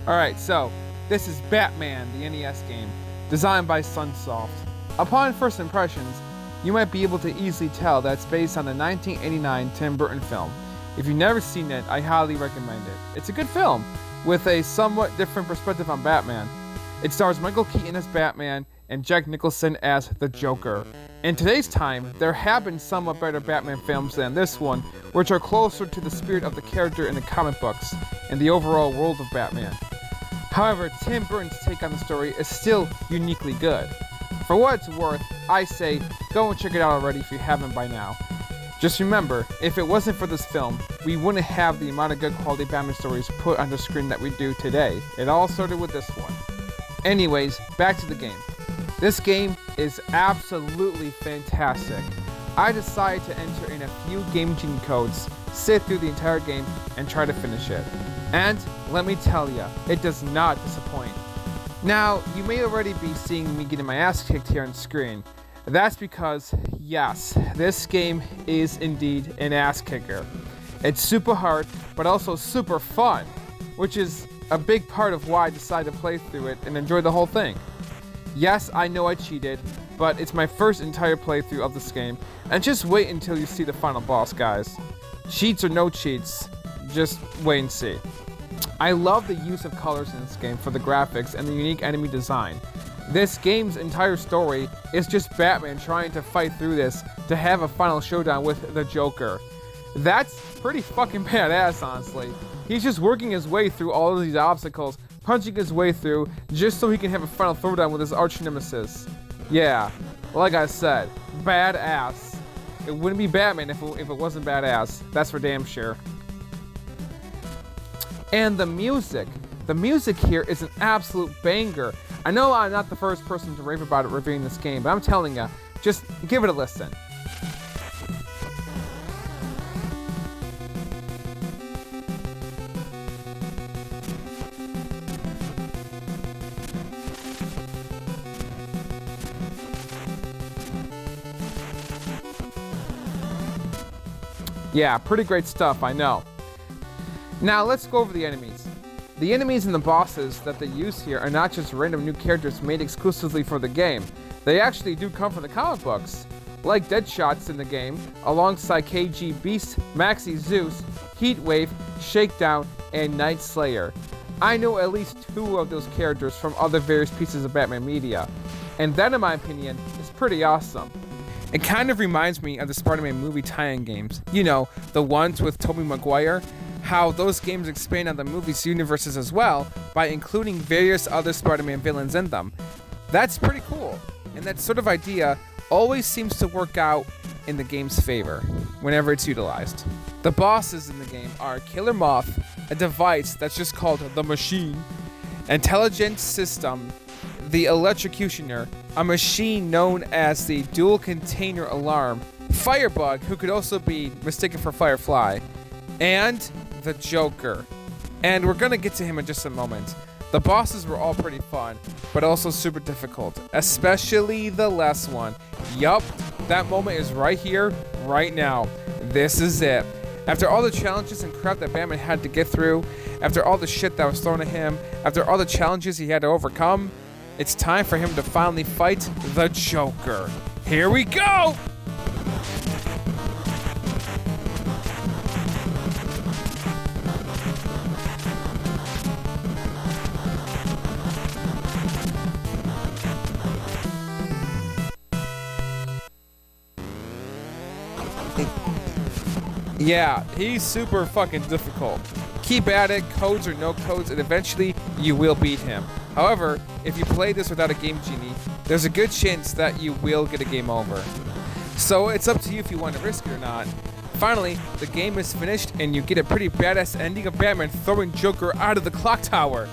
Alright, so, this is Batman, the NES game, designed by Sunsoft. Upon first impressions, you might be able to easily tell that it's based on the 1989 Tim Burton film. If you've never seen it, I highly recommend it. It's a good film, with a somewhat different perspective on Batman. It stars Michael Keaton as Batman and Jack Nicholson as the Joker. In today's time, there have been somewhat better Batman films than this one, which are closer to the spirit of the character in the comic books and the overall world of Batman. However, Tim Burton's take on the story is still uniquely good. For what it's worth, I say go and check it out already if you haven't by now. Just remember, if it wasn't for this film, we wouldn't have the amount of good quality Batman stories put on the screen that we do today. It all started with this one. Anyways, back to the game. This game is absolutely fantastic. I decided to enter in a few Game Genie codes, sit through the entire game, and try to finish it. And let me tell ya, it does not disappoint. Now, you may already be seeing me getting my ass kicked here on screen. That's because, yes, this game is indeed an ass kicker. It's super hard, but also super fun, which is a big part of why I decided to play through it and enjoy the whole thing. Yes, I know I cheated, but it's my first entire playthrough of this game, and just wait until you see the final boss, guys. Cheats or no cheats, just wait and see. I love the use of colors in this game for the graphics and the unique enemy design. This game's entire story is just Batman trying to fight through this to have a final showdown with the Joker. That's pretty fucking badass, honestly. He's just working his way through all of these obstacles, punching his way through, just so he can have a final throwdown with his arch nemesis. Yeah, like I said, badass. It wouldn't be Batman if it wasn't badass. That's for damn sure. And the music here is an absolute banger. I know I'm not the first person to rave about it reviewing this game, but I'm telling you, just give it a listen. Yeah, pretty great stuff, I know. Now let's go over the enemies. The enemies and the bosses that they use here are not just random new characters made exclusively for the game. They actually do come from the comic books, like Deadshot's in the game, alongside KG Beast, Maxi Zeus, Heatwave, Shakedown, and Night Slayer. I know at least 2 of those characters from other various pieces of Batman media, and that, in my opinion, is pretty awesome. It kind of reminds me of the Spider-Man movie tie-in games. You know, the ones with Tobey Maguire. How those games expand on the movie's universes as well by including various other Spider-Man villains in them. That's pretty cool, and that sort of idea always seems to work out in the game's favor whenever it's utilized. The bosses in the game are Killer Moth, a device that's just called the Machine, Intelligent System, the Electrocutioner, a machine known as the Dual Container Alarm, Firebug, who could also be mistaken for Firefly, and the Joker. And we're gonna get to him in just a moment. The bosses were all pretty fun, but also super difficult, especially the last one. Yup, that moment is right here, right now. This is it. After all the challenges and crap that Batman had to get through, after all the shit that was thrown at him, after all the challenges he had to overcome, it's time for him to finally fight the Joker. Here we go! Yeah, he's super fucking difficult. Keep at it, codes or no codes, and eventually you will beat him. However, if you play this without a Game Genie, there's a good chance that you will get a game over. So it's up to you if you want to risk it or not. Finally, the game is finished and you get a pretty badass ending of Batman throwing Joker out of the clock tower.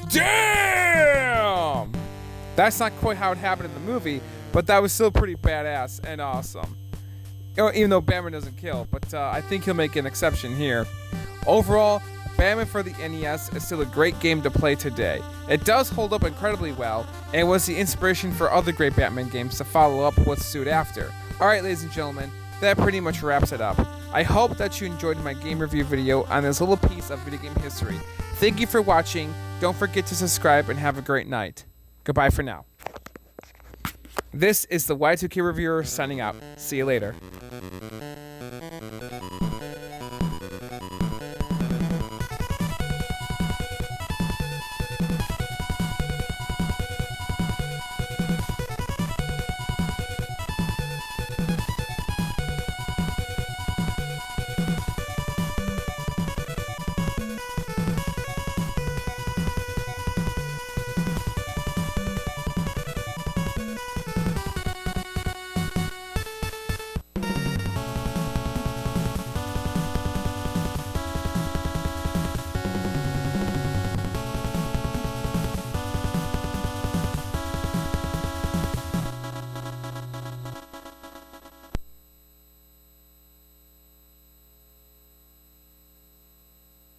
Damn! That's not quite how it happened in the movie, but that was still pretty badass and awesome. Even though Batman doesn't kill, but I think he'll make an exception here. Overall, Batman for the NES is still a great game to play today. It does hold up incredibly well, and was the inspiration for other great Batman games to follow up with suit after. Alright, ladies and gentlemen, that pretty much wraps it up. I hope that you enjoyed my game review video on this little piece of video game history. Thank you for watching, don't forget to subscribe, and have a great night. Goodbye for now. This is the Y2K Reviewer signing out. See you later.